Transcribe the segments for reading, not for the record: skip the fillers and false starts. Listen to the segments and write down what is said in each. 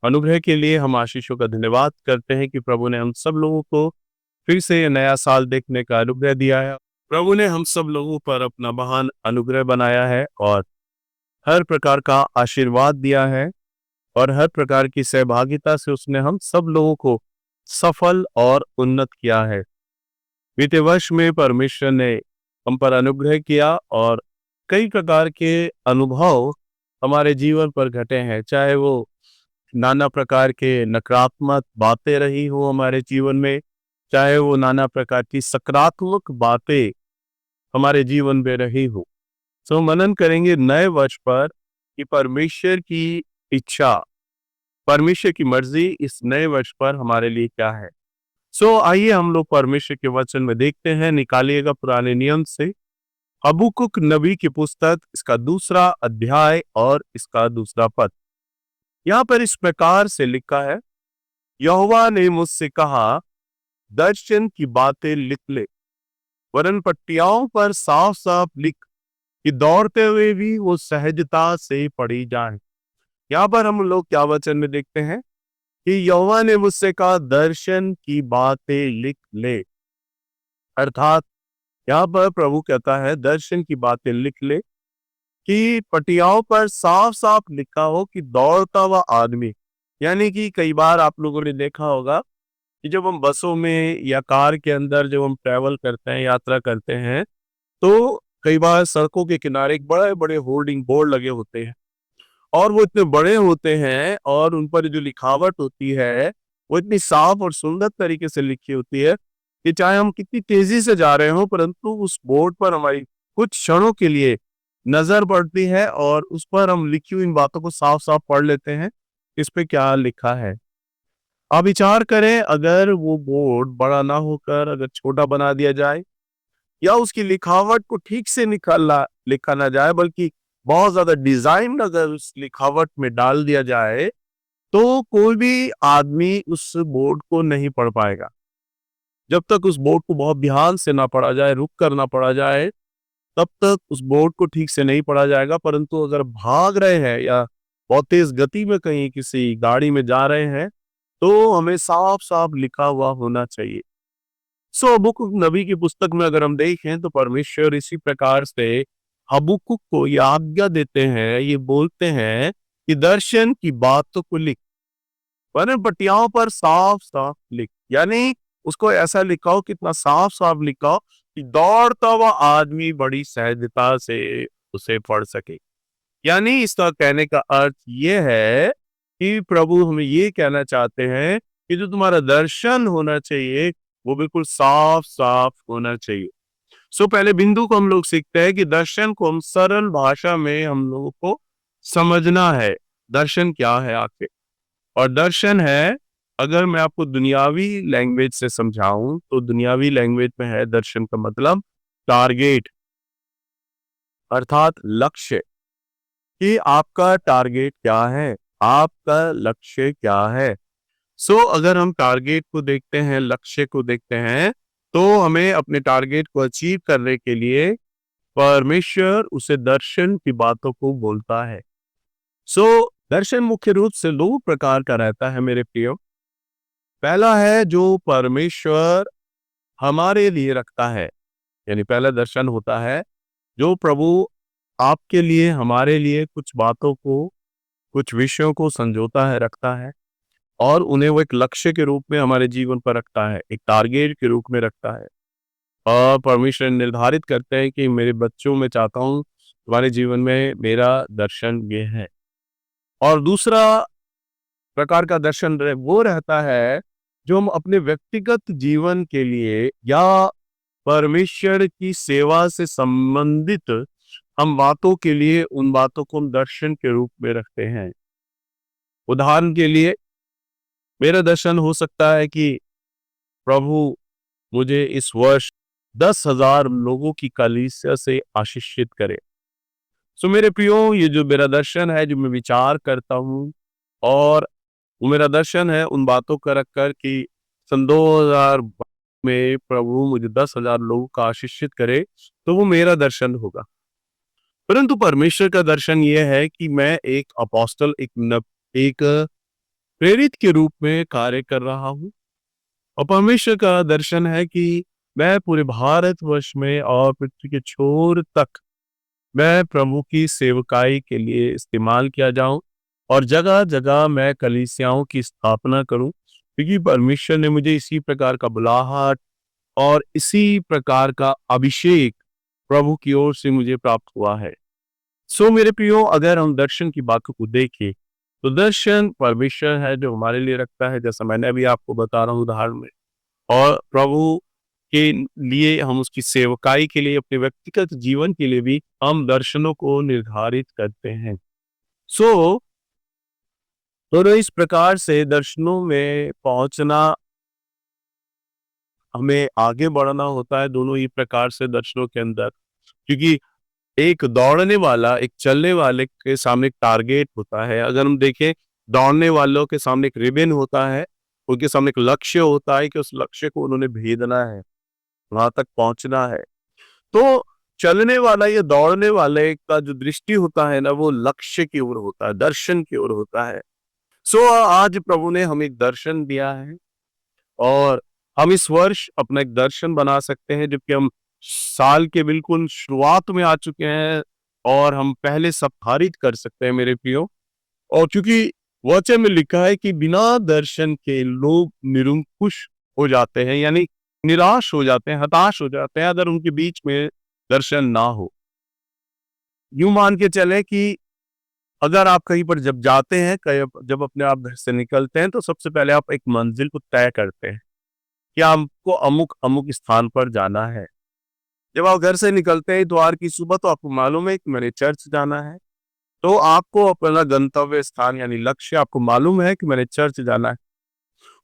अनुग्रह के लिए हम आशीषों का धन्यवाद करते हैं कि प्रभु ने हम सब लोगों को फिर से ये नया साल देखने का अनुग्रह दिया है। प्रभु ने हम सब लोगों पर अपना महान अनुग्रह बनाया है और हर प्रकार का आशीर्वाद दिया है और हर प्रकार की सहभागिता से उसने हम सब लोगों को सफल और उन्नत किया है। बीते वर्ष में परमेश्वर ने हम पर अनुग्रह किया और कई प्रकार के अनुभव हमारे जीवन पर घटे हैं, चाहे वो नाना प्रकार के नकारात्मक बातें रही हो हमारे जीवन में, चाहे वो नाना प्रकार की सकारात्मक बातें हमारे जीवन में रही हो। सो मनन करेंगे नए वर्ष पर कि परमेश्वर की इच्छा, परमेश्वर की मर्जी इस नए वर्ष पर हमारे लिए क्या है। आइए हम लोग परमेश्वर के वचन में देखते हैं। निकालिएगा पुराने नियम से हबक्कुक नबी की पुस्तक, इसका 2 अध्याय और इसका 2 पद। यहाँ पर इस प्रकार से लिखा है, यहोवा ने मुझसे कहा, दर्शन की बातें लिख ले, वरन पट्टियाओं पर साफ साफ लिख कि दौड़ते हुए भी वो सहजता से पढ़ी जाए। यहाँ पर हम लोग क्या वचन में देखते हैं कि यहोवा ने मुझसे कहा, दर्शन की बातें लिख ले। अर्थात यहाँ पर प्रभु कहता है दर्शन की बातें लिख ले कि पटियाओं पर साफ साफ लिखा हो कि दौड़ता हुआ आदमी। यानी कि कई बार आप लोगों ने देखा होगा कि जब हम बसों में या कार के अंदर जब हम ट्रैवल करते हैं, यात्रा करते हैं, तो कई बार सड़कों के किनारे बड़े बड़े होर्डिंग बोर्ड लगे होते हैं और वो इतने बड़े होते हैं और उन पर जो लिखावट होती है वो इतनी साफ और सुंदर तरीके से लिखी होती है कि चाहे हम कितनी तेजी से जा रहे हो, परंतु उस बोर्ड पर हमारी कुछ क्षणों के लिए नजर पड़ती है और उस पर हम लिखी हुई इन बातों को साफ साफ पढ़ लेते हैं, इस पे क्या लिखा है। आप विचार करें, अगर वो बोर्ड बड़ा ना होकर अगर छोटा बना दिया जाए या उसकी लिखावट को ठीक से निकाला लिखा ना जाए, बल्कि बहुत ज्यादा डिजाइन अगर उस लिखावट में डाल दिया जाए, तो कोई भी आदमी उस बोर्ड को नहीं पढ़ पाएगा। जब तक उस बोर्ड को बहुत ध्यान से ना पढ़ा जाए, रुक कर ना पढ़ा जाए, तब तक उस बोर्ड को ठीक से नहीं पढ़ा जाएगा। परंतु अगर भाग रहे हैं या बहुत तेज गति में कहीं किसी गाड़ी में जा रहे हैं, तो हमें साफ साफ लिखा हुआ होना चाहिए। हबक्कुक नबी की पुस्तक में अगर हम देखें तो परमेश्वर इसी प्रकार से हबक्कुक को ये आज्ञा देते हैं, ये बोलते हैं कि दर्शन की बातों को लिख, वरन पटियाओं पर साफ साफ लिख। यानी उसको ऐसा लिखाओ, कितना साफ साफ लिखाओ कि दौड़ता हुआ आदमी बड़ी सहजता से उसे पढ़ सके। यानी इसका कहने का अर्थ ये है कि प्रभु हमें ये कहना चाहते हैं कि जो तुम्हारा दर्शन होना चाहिए वो बिल्कुल साफ साफ होना चाहिए। पहले बिंदु को हम लोग सीखते हैं कि दर्शन को हम सरल भाषा में हम लोगों को समझना है। दर्शन क्या है आखिर? और दर्शन है, अगर मैं आपको दुनियावी लैंग्वेज से समझाऊं तो दुनियावी लैंग्वेज में है दर्शन का मतलब टारगेट, अर्थात लक्ष्य। कि आपका टारगेट क्या है, आपका लक्ष्य क्या है। अगर हम टारगेट को देखते हैं, लक्ष्य को देखते हैं, तो हमें अपने टारगेट को अचीव करने के लिए परमेश्वर उसे दर्शन की बातों को बोलता है। दर्शन मुख्य रूप से 2 प्रकार का रहता है मेरे प्रियो। पहला है जो परमेश्वर हमारे लिए रखता है, यानी पहला दर्शन होता है जो प्रभु आपके लिए, हमारे लिए कुछ बातों को, कुछ विषयों को संजोता है, रखता है और उन्हें वो एक लक्ष्य के रूप में हमारे जीवन पर रखता है, एक टारगेट के रूप में रखता है। और परमेश्वर निर्धारित करते हैं कि मेरे बच्चों में चाहता हूं तुम्हारे जीवन में मेरा दर्शन ये है। और दूसरा प्रकार का दर्शन वो रहता है जो हम अपने व्यक्तिगत जीवन के लिए या परमेश्वर की सेवा से संबंधित हम बातों के लिए, उन बातों को हम दर्शन के रूप में रखते हैं। उदाहरण के लिए मेरा दर्शन हो सकता है कि प्रभु मुझे इस वर्ष 10,000 लोगों की कलीसिया से आशीषित करे। मेरे प्रियो, ये जो मेरा दर्शन है, जो मैं विचार करता हूँ, और वो मेरा दर्शन है उन बातों का रखकर कि सन 2000 में प्रभु मुझे 10,000 लोगों का आशीषित करे, तो वो मेरा दर्शन होगा। परंतु परमेश्वर का दर्शन ये है कि मैं एक अपोस्टल, एक प्रेरित के रूप में कार्य कर रहा हूँ। और परमेश्वर का दर्शन है कि मैं पूरे भारतवर्ष में और पृथ्वी के छोर तक मैं प्रभु की सेवकाई के लिए इस्तेमाल किया जाऊं और जगह जगह मैं कलीसियाओं की स्थापना करूं, क्योंकि परमेश्वर ने मुझे इसी प्रकार का बुलाहट और इसी प्रकार का अभिषेक प्रभु की ओर से मुझे प्राप्त हुआ है। सो मेरे प्रियो, अगर हम दर्शन की बातों को देखें तो दर्शन परमेश्वर है जो हमारे लिए रखता है, जैसा मैंने अभी आपको बता रहा हूँ उदाहरण में। और प्रभु के लिए हम उसकी सेवकाई के लिए अपने व्यक्तिगत जीवन के लिए भी हम दर्शनों को निर्धारित करते हैं। सो दोनों इस प्रकार से दर्शनों में पहुंचना, हमें आगे बढ़ना होता है दोनों ही प्रकार से दर्शनों के अंदर। क्योंकि एक दौड़ने वाला, एक चलने वाले के सामने एक टारगेट होता है। अगर हम देखें, दौड़ने वालों के सामने एक रिबन होता है, उनके सामने एक लक्ष्य होता है कि उस लक्ष्य को उन्होंने भेदना है, वहां तक पहुंचना है। तो चलने वाला या दौड़ने वाले का जो दृष्टि होता है ना, वो लक्ष्य की ओर होता है, दर्शन की ओर होता है। सो आज प्रभु ने हमें एक दर्शन दिया है और हम इस वर्ष अपना एक दर्शन बना सकते हैं, जबकि हम साल के बिल्कुल शुरुआत में आ चुके हैं और हम पहले सप्ताहित कर सकते हैं मेरे प्रियो। और क्योंकि वचन में लिखा है कि बिना दर्शन के लोग निरंकुश हो जाते हैं, यानी निराश हो जाते हैं, हताश हो जाते हैं अगर उनके बीच में दर्शन ना हो। यूं मान के चले कि अगर आप कहीं पर जब जाते हैं, जब अपने आप घर से निकलते हैं, तो सबसे पहले आप एक मंजिल को तय करते हैं कि आपको अमुक अमुक स्थान पर जाना है। जब आप घर से निकलते हैं इतवार की सुबह, तो आपको मालूम है कि मैंने चर्च जाना है। तो आपको अपना गंतव्य स्थान यानी लक्ष्य आपको मालूम है कि मैंने चर्च जाना है।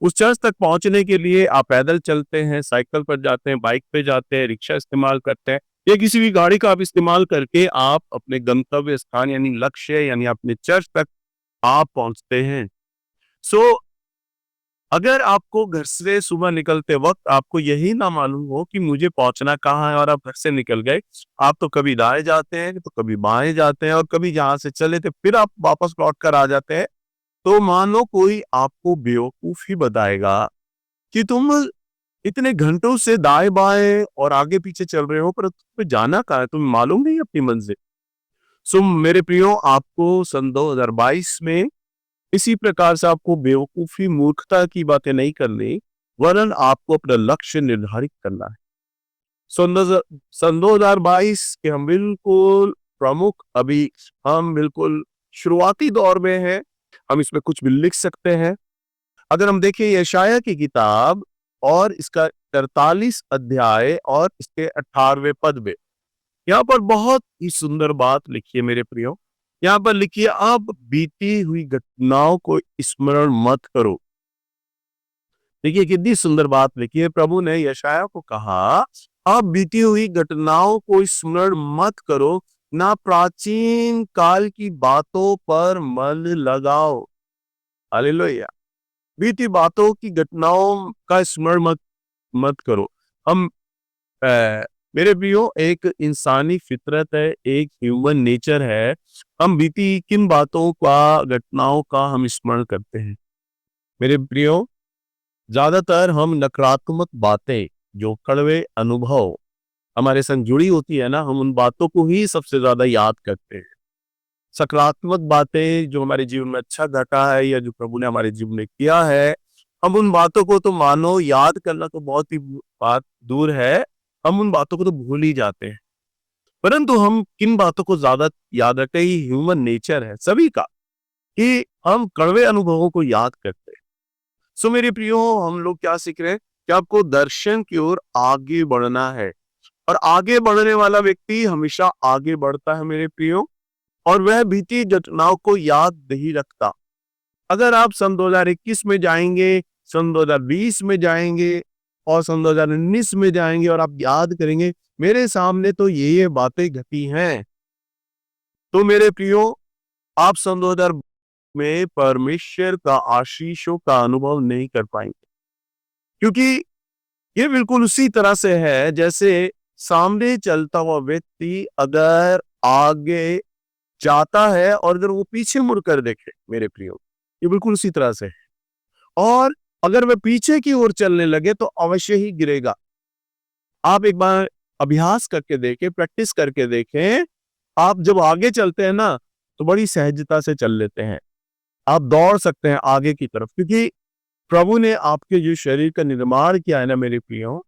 उस चर्च तक पहुंचने के लिए आप पैदल चलते हैं, साइकिल पर जाते हैं, बाइक पे जाते हैं, रिक्शा इस्तेमाल करते हैं या किसी भी गाड़ी का आप इस्तेमाल करके आप अपने गंतव्य स्थान यानी लक्ष्य यानी अपने चर्च तक आप पहुंचते हैं। सो अगर आपको घर से सुबह निकलते वक्त आपको यही ना मालूम हो कि मुझे पहुंचना कहाँ है और आप घर से निकल गए, आप तो कभी दाएं जाते हैं तो कभी बाएं जाते हैं और कभी जहां से चले थे फिर आप वापस लौट कर आ जाते हैं, तो मानो कोई आपको बेवकूफ ही बताएगा कि तुम इतने घंटों से दाएं बाएं और आगे पीछे चल रहे हो, पर तुम्हें जाना कहाँ है, तुम्हें मालूम नहीं अपनी मंजिल। सो मेरे प्रियो, आपको सन 2022 में इसी प्रकार से आपको बेवकूफी मूर्खता की बातें नहीं करनी, वरन आपको अपना लक्ष्य निर्धारित करना है। सन 2022 के हम बिल्कुल प्रमुख, अभी हम बिल्कुल शुरुआती दौर में हैं। हम इसमें कुछ भी लिख सकते हैं। अगर हम देखें यशायाह की किताब और इसका 43 अध्याय और इसके 18वें पद में, यहाँ पर बहुत ही सुंदर बात लिखी है मेरे प्रियो। यहाँ पर लिखिए, अब बीती हुई घटनाओं को स्मरण मत करो। देखिए कितनी सुंदर बात लिखी है। प्रभु ने यशायाह को कहा, अब बीती हुई घटनाओं को स्मरण मत करो, ना प्राचीन काल की बातों पर मन लगाओ। हालेलुया। बीती बातों की घटनाओं का स्मरण मत मत करो। हम मेरे प्रियो, एक इंसानी फितरत है, एक ह्यूमन नेचर है। हम बीती किन बातों का, घटनाओं का हम स्मरण करते हैं मेरे प्रियो? ज्यादातर हम नकारात्मक बातें, जो कड़वे अनुभव हमारे संग जुड़ी होती है ना, हम उन बातों को ही सबसे ज्यादा याद करते हैं। सकारात्मक बातें जो हमारे जीवन में अच्छा घटा है या जो प्रभु ने हमारे जीवन में किया है, हम उन बातों को तो मानो याद करना तो बहुत ही बात दूर है, हम उन बातों को तो भूल ही जाते हैं। परंतु हम किन बातों को ज्यादा याद रखते हैं? ये ह्यूमन नेचर है सभी का कि हम कड़वे अनुभवों को याद करते हैं। सो मेरे प्रियो, हम लोग क्या सीख रहे हैं कि आपको दर्शन की ओर आगे बढ़ना है और आगे बढ़ने वाला व्यक्ति हमेशा आगे बढ़ता है मेरे प्रियो, और वह बीती घटनाओं को याद नहीं रखता। अगर आप सन 2021 में जाएंगे, सन 2020 में जाएंगे और सन 2019 में जाएंगे और आप याद करेंगे मेरे सामने तो ये बातें घटी हैं, तो मेरे प्रियो, आप सन 2000 में परमेश्वर का आशीषों का अनुभव नहीं कर पाएंगे। क्योंकि ये बिल्कुल उसी तरह से है जैसे सामने चलता हुआ व्यक्ति अगर आगे जाता है और अगर वो पीछे मुड़कर देखे मेरे प्रियो, ये बिल्कुल उसी तरह से है। और अगर वह पीछे की ओर चलने लगे तो अवश्य ही गिरेगा। आप एक बार अभ्यास करके देखें, प्रैक्टिस करके देखें। आप जब आगे चलते हैं ना, तो बड़ी सहजता से चल लेते हैं। आप दौड़ सकते हैं आगे की तरफ, क्योंकि प्रभु ने आपके जो शरीर का निर्माण किया है ना मेरे प्रियो,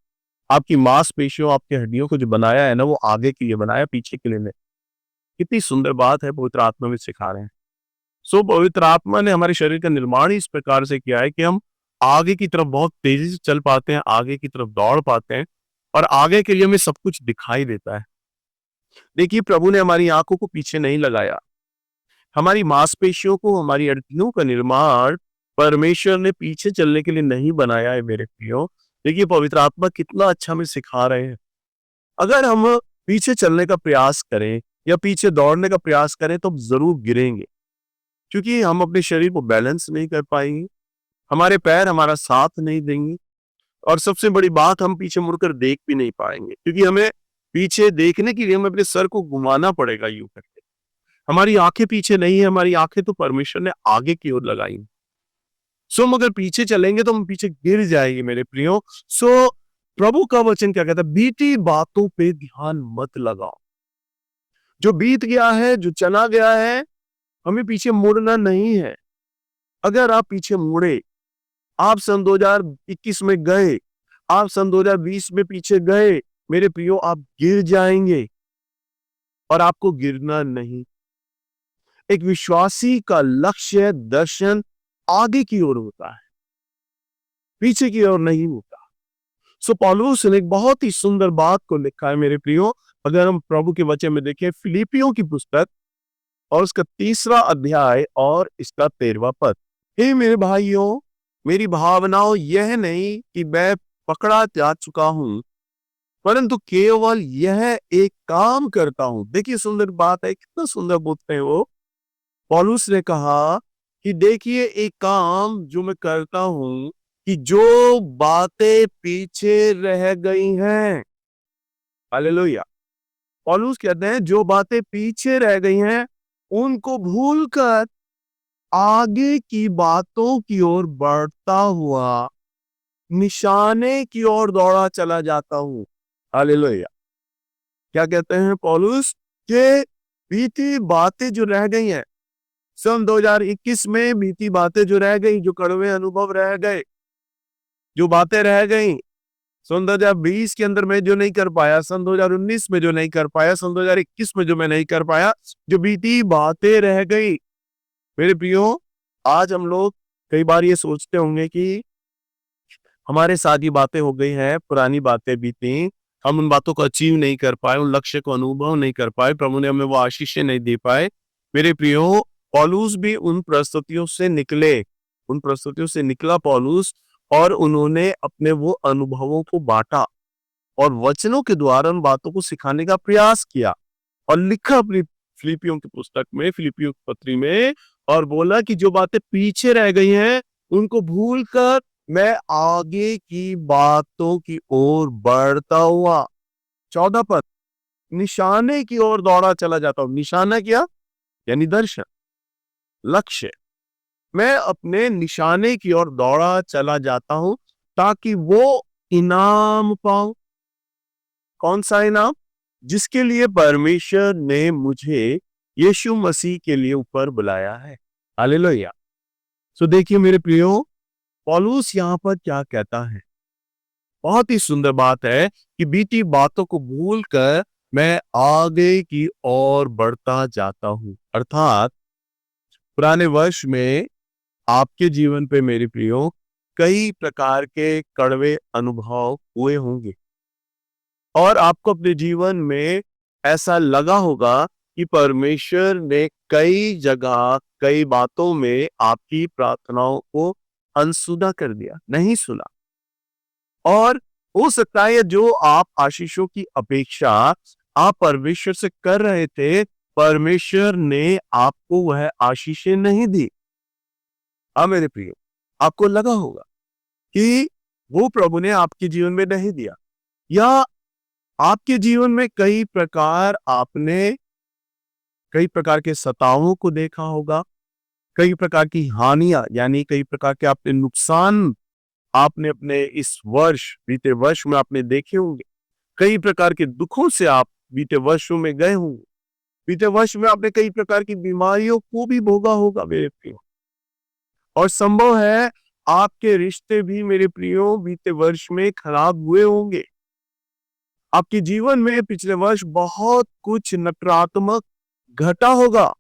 आपकी मांसपेशियों, आपकी हड्डियों को जो बनाया है ना, वो आगे के लिए बनाया, पीछे के लिए नहीं। कितनी सुंदर बात है, पवित्र आत्मा में सिखा रहे हैं। पवित्र आत्मा ने हमारे शरीर का निर्माण ही इस प्रकार से किया है कि हम आगे की तरफ बहुत तेजी से चल पाते हैं, आगे की तरफ दौड़ पाते हैं, और आगे के लिए हमें सब कुछ दिखाई देता है। देखिए, प्रभु ने हमारी आंखों को पीछे नहीं लगाया। हमारी मांसपेशियों को, हमारी हड्डियों का निर्माण परमेश्वर ने पीछे चलने के लिए नहीं बनाया है मेरे प्रियो। देखिए, पवित्र आत्मा कितना अच्छा हमें सिखा रहे हैं। अगर हम पीछे चलने का प्रयास करें या पीछे दौड़ने का प्रयास करें तो हम जरूर गिरेंगे, क्योंकि हम अपने शरीर को बैलेंस नहीं कर पाएंगे, हमारे पैर हमारा साथ नहीं देंगे, और सबसे बड़ी बात, हम पीछे मुड़कर देख भी नहीं पाएंगे, क्योंकि हमें पीछे देखने के लिए हमें अपने सर को घुमाना पड़ेगा यूं करके। हमारी आंखें पीछे नहीं है, हमारी आंखें तो परमेश्वर ने आगे की ओर लगाई। हम अगर पीछे चलेंगे तो हम पीछे गिर जाएंगे मेरे प्रियो। प्रभु का वचन क्या कहता है? बीती बातों पे ध्यान मत लगाओ। जो बीत गया है, जो चला गया है, हमें पीछे मुड़ना नहीं है। अगर आप पीछे मुड़े, आप सन 2021 में गए, आप सन 2020 में पीछे गए, मेरे प्रियो, आप गिर जाएंगे, और आपको गिरना नहीं। एक विश्वासी का लक्ष्य, दर्शन आगे की ओर होता है, पीछे की ओर नहीं होता। पौलुस ने एक बहुत ही सुंदर बात को लिखा है मेरे प्रियो। अगर हम प्रभु के वचन में देखें, फिलिपियों की पुस्तक और उसका 3रा अध्याय और इसका 13वां पद। हे मेरे भाइयों, मेरी भावनाओं यह नहीं कि मैं पकड़ा जा चुका हूं, परंतु केवल यह एक काम करता हूं। देखिए, सुंदर बात है, कितना सुंदर बोलते हैं वो। पौलुस ने कहा कि देखिए, एक काम जो मैं करता हूं, कि जो बातें पीछे रह गई हैं, हालेलुया। पौलुस कहते हैं, जो बातें पीछे रह गई हैं, उनको भूलकर आगे की बातों की ओर बढ़ता हुआ निशाने की ओर दौड़ा चला जाता हूं। हालेलुया। क्या कहते हैं पौलुस? कि बीती बातें जो रह गई हैं, सन 2021 में बीती बातें जो रह गई, जो कड़वे अनुभव रह गए, जो बातें रह गई सन 2020 के अंदर मैं जो नहीं कर पाया, सन 2019 में जो नहीं कर पाया, सन 2021 में जो मैं नहीं कर पाया, जो बीती बातें रह गई। मेरे प्रियो, आज हम लोग कई बार ये सोचते होंगे कि हमारे साथ ये बातें हो गई हैं, पुरानी बातें बीती, हम उन बातों को अचीव नहीं कर पाए, उन लक्ष्य को अनुभव नहीं कर पाए, प्रभु ने हमें वो आशीषें नहीं दे पाए। मेरे प्रियो, पौलुस भी उन परिस्थितियों से निकले, उन परिस्थितियों से निकला पौलुस, और उन्होंने अपने वो अनुभवों को बांटा और वचनों के द्वारा उन बातों को सिखाने का प्रयास किया, और लिखा अपनी फिलिपियों की पुस्तक में, फिलिपियों की पत्री में, और बोला कि जो बातें पीछे रह गई हैं, उनको भूलकर मैं आगे की बातों की ओर बढ़ता हुआ, 14 पद, निशाने की ओर दौड़ा चला जाता हूं। निशाना क्या? यानी दर्शन, लक्ष्य। मैं अपने निशाने की ओर दौड़ा चला जाता हूं, ताकि वो इनाम पाऊं। कौन सा इनाम? जिसके लिए परमेश्वर ने मुझे यीशु मसीह के लिए ऊपर बुलाया है। हालेलुया। देखिए मेरे प्रियो, पौलुस यहां पर क्या कहता है? बहुत ही सुंदर बात है कि बीती बातों को भूलकर मैं आगे की ओर बढ़ता जाता हूं। अर्थात पुराने वर्ष में आपके जीवन पे मेरे प्रियो कई प्रकार के कड़वे अनुभव हुए होंगे, और आपको अपने जीवन में ऐसा लगा होगा कि परमेश्वर ने कई जगह, कई बातों में आपकी प्रार्थनाओं को अनसुना कर दिया, नहीं सुना। और हो सकता है जो आप आशीषों की अपेक्षा आप परमेश्वर से कर रहे थे, परमेश्वर ने आपको वह आशीषें नहीं दी। मेरे प्रिय, आपको लगा होगा कि वो प्रभु ने आपके जीवन में नहीं दिया, या आपके जीवन में कई प्रकार के सतावों को देखा होगा, कई प्रकार की हानियां, यानी कई प्रकार के आपने नुकसान आपने अपने इस बीते वर्ष में आपने देखे होंगे। कई प्रकार के दुखों से आप बीते वर्षों में गए होंगे। बीते वर्ष में आपने कई प्रकार की बीमारियों को भी भोगा होगा मेरे प्रियो। और संभव है आपके रिश्ते भी मेरे प्रियो बीते वर्ष में खराब हुए होंगे। आपके जीवन में पिछले वर्ष बहुत कुछ नकारात्मक घटा होगा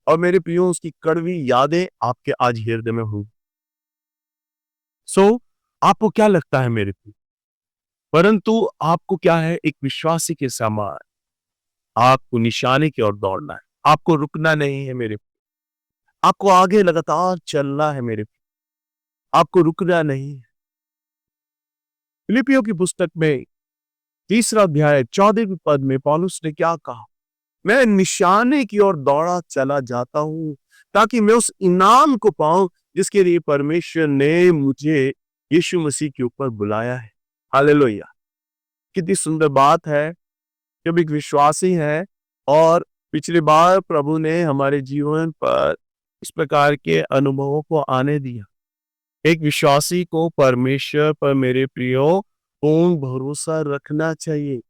और मेरे प्रियो उसकी कड़वी यादें आपके आज हृदय में होंगी। आपको क्या लगता है मेरे प्रियो? परंतु आपको क्या है, एक विश्वासी के समान आपको निशाने की ओर दौड़ना है। आपको रुकना नहीं है मेरे प्रियो। आपको आगे लगातार चलना है मेरे प्रियो। आपको रुकना नहीं है। फिलिपियों की पुस्तक में 3 अध्याय 14वें पद में पौलुस ने क्या कहा? मैं निशाने की ओर दौड़ा चला जाता हूं ताकि मैं उस इनाम को पाऊं जिसके लिए परमेश्वर ने मुझे यीशु मसीह के ऊपर बुलाया है। हालेलुया! कितनी सुंदर बात है जब एक विश्वासी है और पिछली बार प्रभु ने हमारे जीवन पर इस प्रकार के अनुभवों को आने दिया। एक विश्वासी को परमेश्वर पर मेरे प्रियो पूर्ण भरोसा रखना चाहिए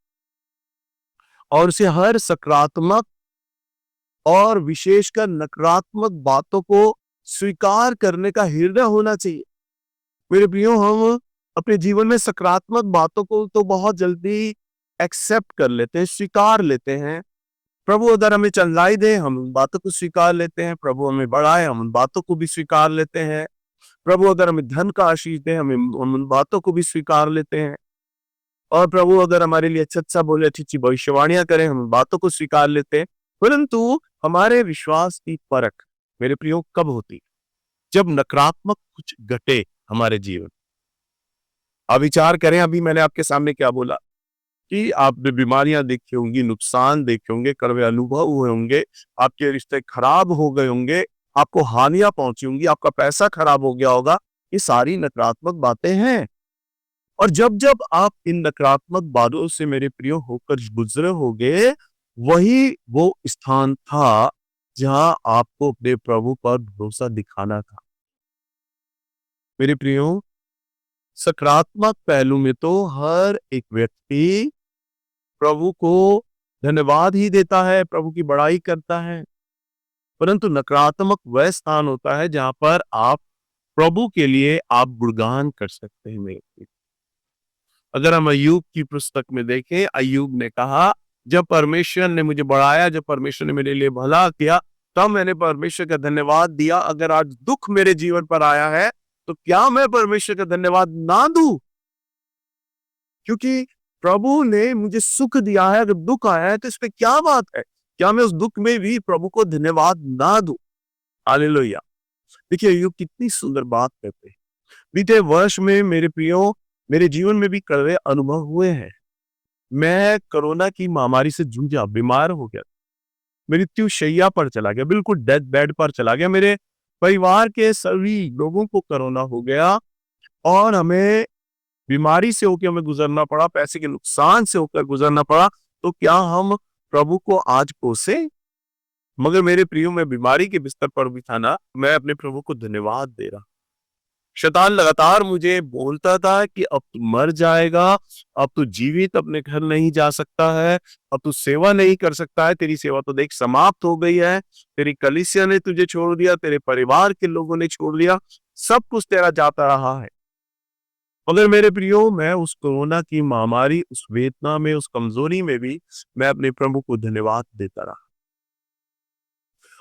और उसे हर सकारात्मक और विशेषकर नकारात्मक बातों को स्वीकार करने का हृदय होना चाहिए। मेरे प्रियो, हम अपने जीवन में सकारात्मक बातों को तो बहुत जल्दी एक्सेप्ट कर लेते हैं, स्वीकार लेते हैं। प्रभु अगर हमें चंगाई दे, हम उन बातों को स्वीकार लेते हैं। प्रभु हमें बढ़ाए, हम उन बातों को भी स्वीकार लेते हैं। प्रभु अगर हमें धन का आशीष दे, हम उन बातों को भी स्वीकार लेते हैं। और प्रभु अगर हमारे लिए अच्छा बोले, अच्छी भविष्यवाणियां करें, हम उन बातों को स्वीकार लेते हैं। परंतु हमारे विश्वास की परख मेरे प्रियो कब होती? जब नकारात्मक कुछ घटे हमारे जीवन। अब विचार करें, अभी मैंने आपके सामने क्या बोला कि आपने बीमारियां देखी होंगी, नुकसान देखे होंगे, कड़वे अनुभव हुए होंगे, आपके रिश्ते खराब हो गए होंगे, आपको हानियां पहुंची होंगी, आपका पैसा खराब हो गया होगा। ये सारी नकारात्मक बातें हैं। और जब जब आप इन नकारात्मक बातों से मेरे प्रियो होकर गुजरे होगे, वही वो स्थान था जहां आपको अपने प्रभु पर भरोसा दिखाना था। मेरे प्रियो, सकारात्मक पहलू में तो हर एक व्यक्ति प्रभु को धन्यवाद ही देता है, प्रभु की बड़ाई करता है। परंतु नकारात्मक वह स्थान होता है जहां पर आप प्रभु के लिए आप गुणगान कर सकते हैं मेरे प्रियो। अगर हम अय्यूब की पुस्तक में देखें, अय्यूब ने कहा, जब परमेश्वर ने मुझे बढ़ाया, जब परमेश्वर ने मेरे लिए भला किया, तब मैंने परमेश्वर का धन्यवाद दिया। अगर आज दुख मेरे जीवन पर आया है, तो क्या मैं परमेश्वर का धन्यवाद ना दूं? क्योंकि प्रभु ने मुझे सुख दिया है। अगर दुख आया है तो इसमें क्या बात है? क्या मैं उस दुख में भी प्रभु को धन्यवाद ना दूं? हालेलुया! देखिए, अय्यूब कितनी सुंदर बात कहते हैं। बीते वर्ष में मेरे प्रियो, मेरे जीवन में भी कड़वे अनुभव हुए हैं। मैं कोरोना की महामारी से जूझा, बीमार हो गया, मृत्यु शैया पर चला गया, बिल्कुल डेथ बेड पर चला गया। मेरे परिवार के सभी लोगों को कोरोना हो गया और हमें बीमारी से होकर हमें गुजरना पड़ा, पैसे के नुकसान से होकर गुजरना पड़ा। तो क्या हम प्रभु को आज कोसे? मगर मेरे प्रियो, मैं बीमारी के बिस्तर पर भी था ना, मैं अपने प्रभु को धन्यवाद दे रहा। शैतान लगातार मुझे बोलता था कि अब तू मर जाएगा, अब तू जीवित अपने घर नहीं जा सकता है, अब तू सेवा नहीं कर सकता है, तेरी सेवा तो देख समाप्त हो गई है, तेरी कलीसिया ने तुझे छोड़ दिया, तेरे परिवार के लोगों ने छोड़ दिया, सब कुछ तेरा जाता रहा है। मगर मेरे प्रियो, मैं उस कोरोना की महामारी, उस वेदना में, उस कमजोरी में भी मैं अपने प्रभु को धन्यवाद देता रहा।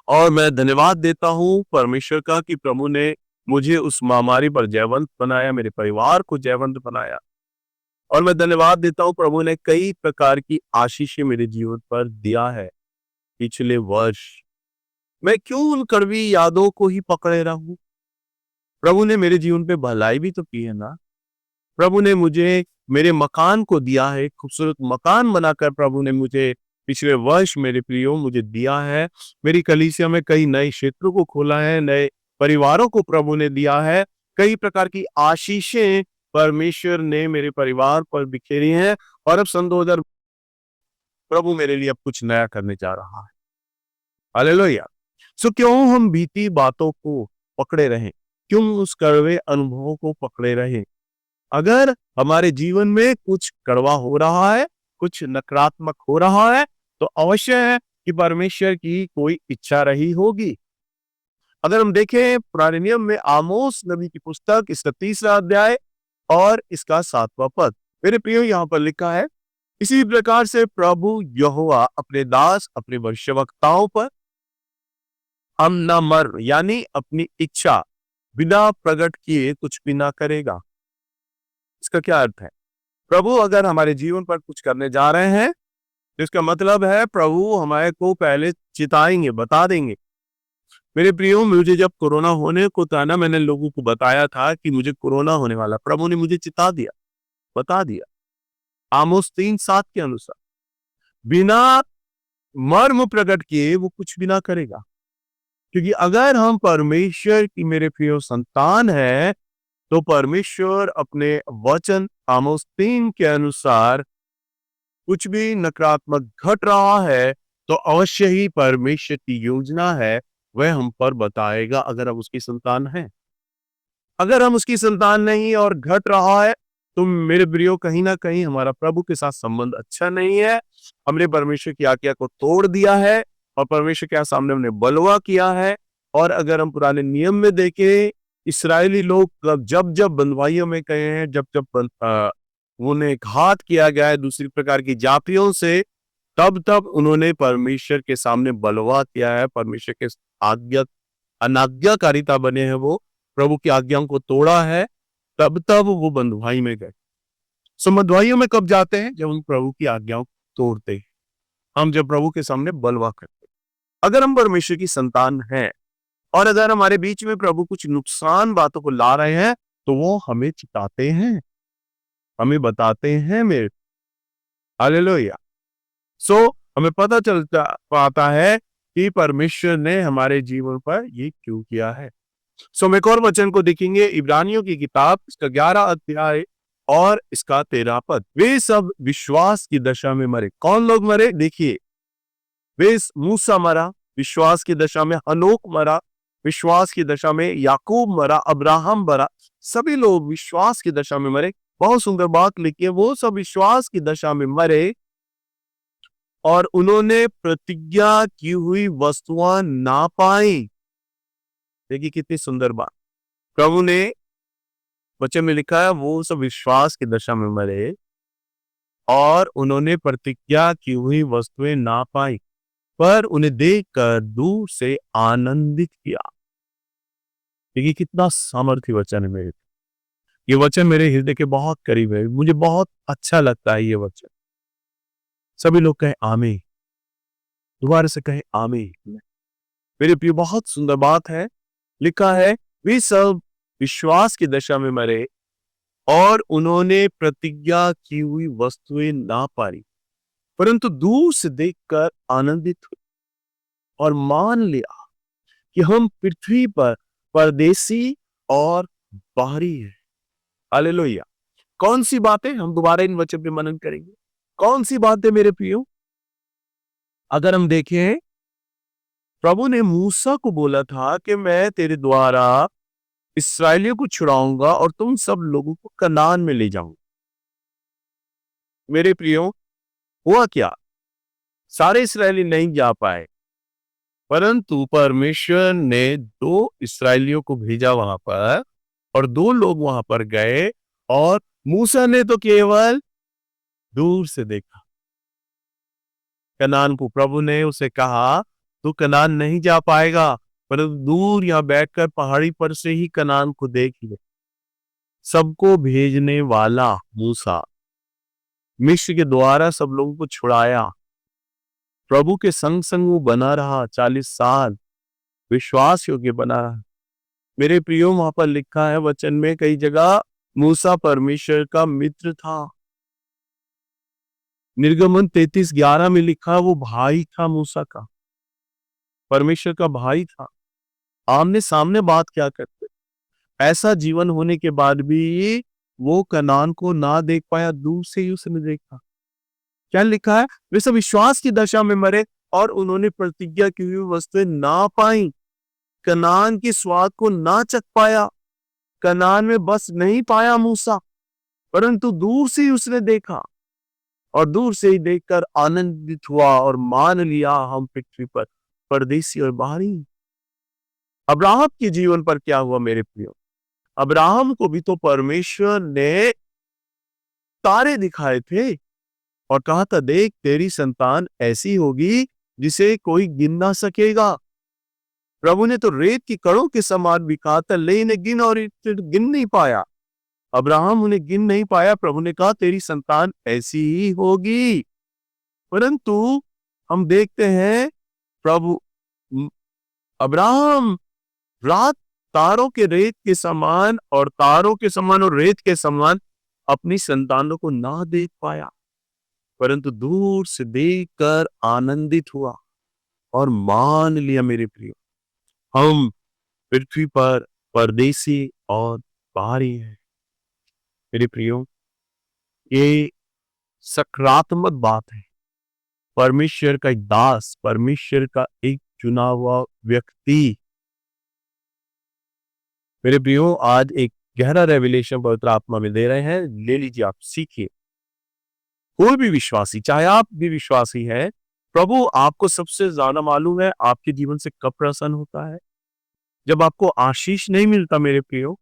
और मैं धन्यवाद देता हूँ परमेश्वर का कि प्रभु ने मुझे उस महामारी पर जयवंत बनाया, मेरे परिवार को जयवंत बनाया। और मैं धन्यवाद देता हूँ, प्रभु ने कई प्रकार की आशीषें मेरे जीवन पर दिया है पिछले वर्ष। मैं क्यों उन कड़वी यादों को ही पकड़े रहूं? प्रभु ने मेरे जीवन पे भलाई भी तो की है ना। प्रभु ने मुझे मेरे मकान को दिया है, खूबसूरत मकान बनाकर प्रभु ने मुझे पिछले वर्ष मेरे प्रियो मुझे दिया है। मेरी कलीसिया में कई नए क्षेत्रों को खोला है, नए परिवारों को प्रभु ने दिया है। कई प्रकार की आशीषें परमेश्वर ने मेरे परिवार पर बिखेरी हैं और अब सन 2000 प्रभु मेरे लिए अब कुछ नया करने जा रहा है। हालेलुया! सो क्यों हम बीती बातों को पकड़े रहें? क्यों उस कड़वे अनुभवों को पकड़े रहें? अगर हमारे जीवन में कुछ कड़वा हो रहा है, कुछ नकारात्मक हो रहा है, तो अवश्य है कि परमेश्वर की कोई इच्छा रही होगी। अगर हम देखें पुराने नियम में आमोस नबी की पुस्तक, इसका 3रा अध्याय और इसका 7वां पद। मेरे प्रियो, यहाँ पर लिखा है, इसी प्रकार से प्रभु यहोवा अपने दास, अपने भविष्यवक्ताओं पर हम न मर यानी अपनी इच्छा बिना प्रकट किए कुछ भी ना करेगा। इसका क्या अर्थ है? प्रभु अगर हमारे जीवन पर कुछ करने जा रहे हैं, तो इसका मतलब है प्रभु हमारे को पहले चिताएंगे, बता देंगे। मेरे प्रियो, मुझे जब कोरोना होने को था ना, मैंने लोगों को बताया था कि मुझे कोरोना होने वाला। प्रभु ने मुझे चिता दिया, बता दिया। आमोस 3:7 के अनुसार बिना मर्म प्रकट किए वो कुछ भी ना करेगा। क्योंकि अगर हम परमेश्वर की, मेरे प्रियो, संतान है, तो परमेश्वर अपने वचन आमोस 3 के अनुसार कुछ भी नकारात्मक घट रहा है तो अवश्य ही परमेश्वर की योजना है, वह हम पर बताएगा अगर हम उसकी संतान हैं। अगर हम उसकी संतान नहीं और घट रहा है, तो मेरे प्रियो, कहीं ना कहीं हमारा प्रभु के साथ संबंध अच्छा नहीं है। हमने परमेश्वर की आज्ञा को तोड़ दिया है और परमेश्वर के सामने हमने बलवा किया है। और अगर हम पुराने नियम में देखें, इस्राएली लोग जब जब बंधुआइयों में गए हैं, जब जब उन्हें घात किया गया है दूसरी प्रकार की जातियों से, तब तब उन्होंने परमेश्वर के सामने बलवा किया है। परमेश्वर के आज्ञा अनाज्ञाकारिता बने हैं, वो प्रभु की आज्ञाओं को तोड़ा है, तब तब वो बंधुआई में गए। सो बंधुआइयों में कब जाते हैं? जब हम प्रभु की आज्ञाओं को तोड़ते हैं, हम जब प्रभु के सामने बलवा करते हैं। अगर हम परमेश्वर की संतान हैं और अगर हमारे बीच में प्रभु कुछ नुकसान बातों को ला रहे हैं, तो वो हमें चिताते हैं, हमें बताते हैं। मेरे हालेलुया। सो हमें पता चलता पाता है कि परमेश्वर ने हमारे जीवन पर ये क्यों किया है। सो हम एक और वचन को देखेंगे, इब्रानियों की किताब, इसका 11 अध्याय और इसका 13 पद। वे सब विश्वास की दशा में मरे। कौन लोग मरे? देखिए, वे मूसा मरा विश्वास की दशा में, हनोक मरा विश्वास की दशा में, याकूब मरा, अब्राहम मरा, सभी लोग विश्वास की दशा में मरे। बहुत सुंदर बात लिखी है, वो सब विश्वास की दशा में मरे और उन्होंने प्रतिज्ञा की हुई वस्तुएं ना पाई। देखिए कितनी सुंदर बात। प्रभु ने वचन में लिखा है, वो सब विश्वास की दशा में मरे और उन्होंने प्रतिज्ञा की हुई वस्तुएं ना पाई, पर उन्हें देखकर दूर से आनंदित किया। देखिए कितना सामर्थ्य वचन है। मेरे ये वचन मेरे हृदय के बहुत करीब है, मुझे बहुत अच्छा लगता है ये वचन। सभी लोग कहें आमीन, दोबारा से कहें आमीन। मेरे प्रिय, बहुत सुंदर बात है। लिखा है, वे सब विश्वास की दशा में मरे और उन्होंने प्रतिज्ञा की हुई वस्तुएं ना पाई, परंतु दूर से देखकर आनंदित हुए और मान लिया कि हम पृथ्वी पर परदेसी और बाहरी हैं। हालेलुया। कौन सी बातें? हम दोबारा इन वचन पे मनन करेंगे। कौन सी बातें मेरे प्रियो? अगर हम देखें, प्रभु ने मूसा को बोला था कि मैं तेरे द्वारा इस्राएलियों को छुड़ाऊंगा और तुम सब लोगों को कनान में ले जाऊंगा। मेरे प्रियो, हुआ क्या? सारे इस्राएली नहीं जा पाए, परंतु परमेश्वर ने 2 इस्राएलियों को भेजा वहां पर और 2 लोग वहां पर गए और मूसा ने तो केवल दूर से देखा कनान को। प्रभु ने उसे कहा, तू कनान नहीं जा पाएगा, परंतु दूर यहां बैठकर पहाड़ी पर से ही कनान को देख ले। सबको भेजने वाला मूसा मिस्र के द्वारा सब लोगों को छुड़ाया। प्रभु के संग संग वो बना रहा 40 साल, विश्वास योग्य बना रहा। मेरे प्रियो, वहां पर लिखा है वचन में कई जगह, मूसा परमेश्वर का मित्र था। निर्गमन 33:11 में लिखा, वो भाई था मूसा का, परमेश्वर का भाई था। आमने सामने बात क्या करते। ऐसा जीवन होने के बाद भी वो कनान को ना देख पाया, दूर से ही उसने देखा। क्या लिखा है? वे सब विश्वास की दशा में मरे और उन्होंने प्रतिज्ञा की हुई वस्तुएं ना पाई, कनान के स्वाद को ना चख पाया। कनान में बस नहीं पाया मूसा, परंतु दूर से ही उसने देखा और दूर से ही देखकर आनंदित हुआ और मान लिया हम पृथ्वी पर परदेसी और बाहरी। अब्राहम के जीवन पर क्या हुआ मेरे प्रियो? अब्राहम को भी तो परमेश्वर ने तारे दिखाए थे और कहा था, देख तेरी संतान ऐसी होगी जिसे कोई गिन ना सकेगा। प्रभु ने तो रेत की कणों के समान भी कहा था, ले इन्हें गिन, और गिन नहीं पाया। अब्राहम उन्हें गिन नहीं पाया। प्रभु ने कहा तेरी संतान ऐसी ही होगी। परंतु हम देखते हैं प्रभु अब्राहम रात तारों के रेत के समान और तारों के समान और रेत के समान अपनी संतानों को ना देख पाया, परंतु दूर से देखकर आनंदित हुआ और मान लिया मेरे प्रियो, हम पृथ्वी पर परदेसी और बाहरी हैं। मेरे प्रियो, ये सकारात्मक बात है। परमेश्वर का एक दास, परमेश्वर का एक चुना हुआ व्यक्ति। मेरे प्रियो, आज एक गहरा रेवलेशन पवित्र आत्मा में दे रहे हैं, ले लीजिए, आप सीखिए। कोई भी विश्वासी, चाहे आप भी विश्वासी है, प्रभु आपको सबसे ज्यादा मालूम है आपके जीवन से कब प्रसन्न होता है। जब आपको आशीष नहीं मिलता मेरे प्रियो,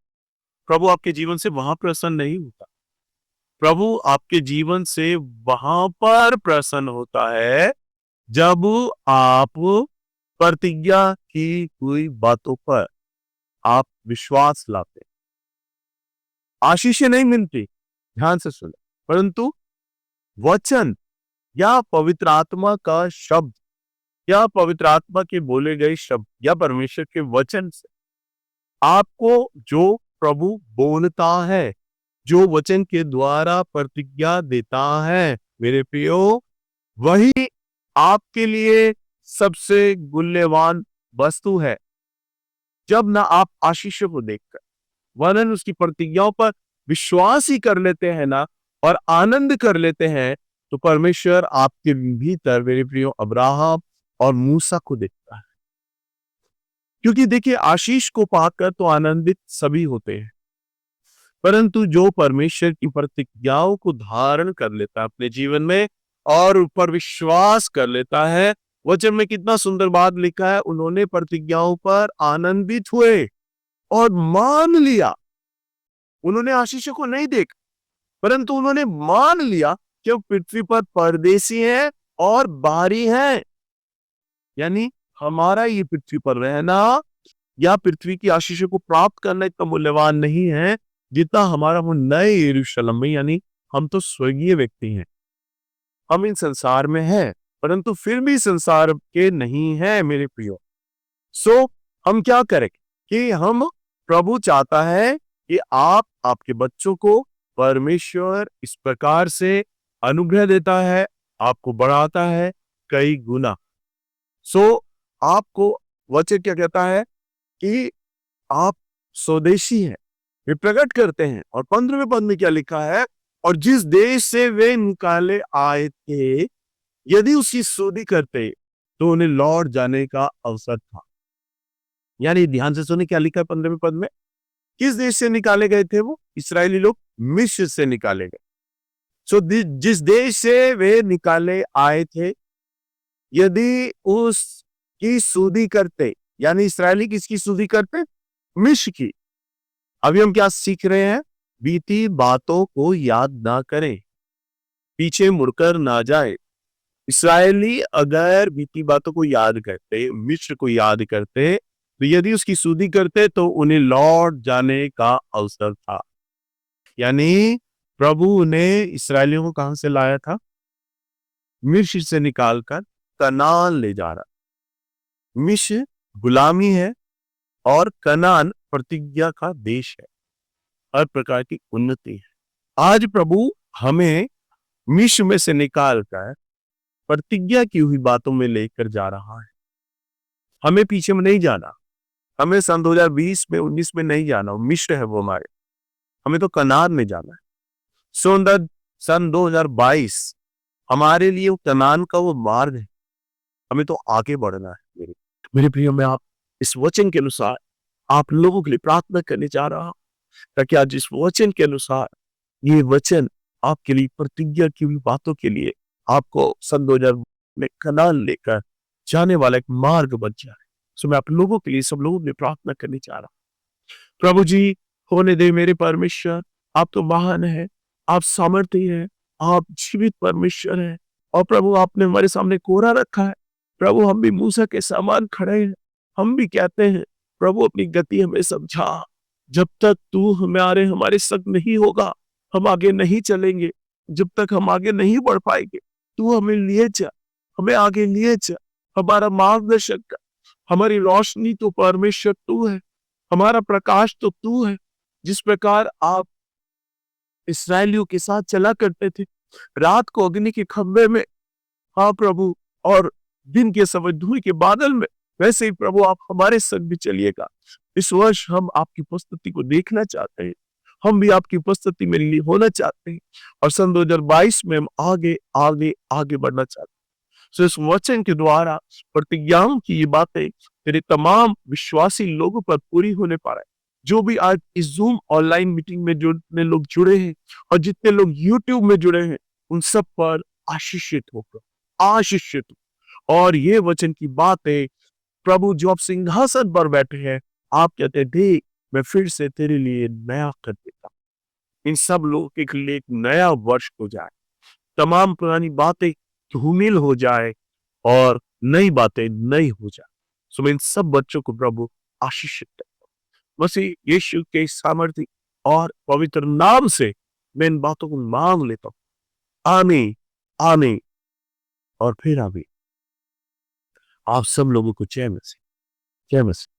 प्रभु आपके जीवन से वहां प्रसन्न नहीं होता। प्रभु आपके जीवन से वहां पर प्रसन्न होता है जब आप प्रतिज्ञा की हुई बातों पर आप विश्वास लाते। आशीषें नहीं मिलती, ध्यान से सुने, परंतु वचन या पवित्र आत्मा का शब्द या पवित्र आत्मा के बोले गए शब्द या परमेश्वर के वचन से आपको जो प्रभु बोलता है, जो वचन के द्वारा प्रतिज्ञा देता है, मेरे प्रियो, वही आपके लिए सबसे मूल्यवान वस्तु है। जब ना आप आशीष को देखकर वरन उसकी प्रतिज्ञाओं पर विश्वास ही कर लेते हैं ना और आनंद कर लेते हैं, तो परमेश्वर आपके भीतर मेरे प्रियो अब्राहम और मूसा को देखता है। क्योंकि देखिए, आशीष को पाकर तो आनंदित सभी होते हैं, परंतु जो परमेश्वर की प्रतिज्ञाओं को धारण कर लेता है अपने जीवन में और ऊपर विश्वास कर लेता है, वचन में कितना सुंदर बात लिखा है, उन्होंने प्रतिज्ञाओं पर आनंदित हुए और मान लिया। उन्होंने आशीषों को नहीं देखा, परंतु उन्होंने मान लिया कि वो पृथ्वी पर परदेसी हैं और बाहरी हैं। यानी हमारा ये पृथ्वी पर रहना या पृथ्वी की आशीषों को प्राप्त करना इतना मूल्यवान नहीं है जितना हमारा वो नए यरूशलेम में, यानी हम तो स्वर्गीय व्यक्ति हैं। हम इन संसार में हैं, परंतु फिर भी संसार के नहीं हैं मेरे प्रियो। सो हम क्या करें कि हम, प्रभु चाहता है कि आप आपके बच्चों को परमेश्वर इस प्रकार से अनुग्रह देता है, आपको बढ़ाता है कई गुना। सो आपको वचन क्या कहता है कि आप स्वदेशी हैं, वे प्रकट करते हैं। और 15वें पद में क्या लिखा है, और जिस देश से वे निकाले आए थे यदि उसकी सुधि करते तो उन्हें लौट जाने का अवसर था। यानी ध्यान से सुने क्या लिखा है 15वें पद में, किस देश से निकाले गए थे वो इस्राएली लोग? मिस्र से निकाले गए। सो जिस देश से वे निकाले आए थे यदि उसकी सुधि करते, यानी इस्राएली किसकी सुधि करते? मिस्र की। अभी हम क्या सीख रहे हैं? बीती बातों को याद ना करें, पीछे मुड़कर ना जाए। इस्राएली अगर बीती बातों को याद करते, मिस्र को याद करते, तो यदि उसकी सुधि करते तो उन्हें लौट जाने का अवसर था। यानी प्रभु ने इस्राएलियों को कहां से लाया था? मिस्र से निकालकर कनान ले जा रहा। मिस्र गुलामी है और कनान प्रतिज्ञा का देश है, हर प्रकार की उन्नति है। आज प्रभु हमें मिस्र में से निकालकर प्रतिज्ञा की हुई बातों में लेकर जा रहा है। हमें पीछे में नहीं जाना, हमें सन 2020 में 19 में नहीं जाना, मिस्र है वो हमारे, हमें तो कनान में जाना है। सन 2022 हमारे लिए कनान का वो मार्ग है। हमें तो आगे बढ़ना है। मेरे प्रिय, मैं आप इस वचन के अनुसार आप लोगों के लिए प्रार्थना करने जा रहा हूं, ताकि आज इस वचन के अनुसार ये वचन आपके लिए प्रतिज्ञा की हुई बातों के लिए आपको सन 2000 में कनान लेकर जाने वाला एक मार्ग बन जाए। सो मैं आप लोगों के लिए, सब लोगों के लिए प्रार्थना करने जा रहा हूं। प्रभु जी, होने दे मेरे परमेश्वर, आप तो महान है, आप सामर्थी है, आप जीवित परमेश्वर है। और प्रभु, आपने हमारे सामने कोरा रखा है। प्रभु, हम भी मूसा के समान खड़े हैं। हम भी कहते हैं, प्रभु अपनी गति हमें समझा। जब तक तू हमारे संग नहीं होगा, हम आगे नहीं चलेंगे। जब तक हम आगे नहीं बढ़ पाएंगे, तू हमें लिए जा, हमें आगे लिए जा, हमारा मार्गदर्शक कर। हमारी रोशनी तो परमेश्वर तू है, हमारा प्रकाश तो तू है। जिस प्रकार आप इसराइलियों के साथ चला करते थे, रात को अग्नि के खंभे में, हाँ प्रभु, और दिन के समय धूल के बादल में, वैसे ही प्रभु आप हमारे संग भी चलिएगा। इस वर्ष हम आपकी उपस्थिति को देखना चाहते हैं। हम भी आपकी उपस्थिति में होना चाहते हैं, और सन 2022 में हम आगे आगे आगे बढ़ना चाहते हैं। सो इस वचन के द्वारा प्रतिज्ञाओं की ये बातें तेरे तमाम विश्वासी लोगों पर पूरी होने पा रहा है। जो भी आज इस जूम ऑनलाइन मीटिंग में जितने लोग जुड़े हैं, और जितने लोग यूट्यूब में जुड़े हैं, उन सब पर आशीषित होकर, आशीषित हो। और ये वचन की बातें, प्रभु जो आप सिंहासन पर बैठे हैं, आप कहते हैं, देख मैं फिर से तेरे लिए नया कर देता हूं। इन सब लोगों के लिए एक नया वर्ष हो जाए, तमाम पुरानी बातें धूमिल हो जाए, और नई बातें नई हो जाए। सो मैं इन सब बच्चों को प्रभु आशीषित करता हूं। मसीह यीशु के सामर्थ्य और पवित्र नाम से मैं इन बातों को मांग लेता हूं। आमीन, आमीन और फिर आमीन। आप सब लोगों को जय मसीह, जय मसीह।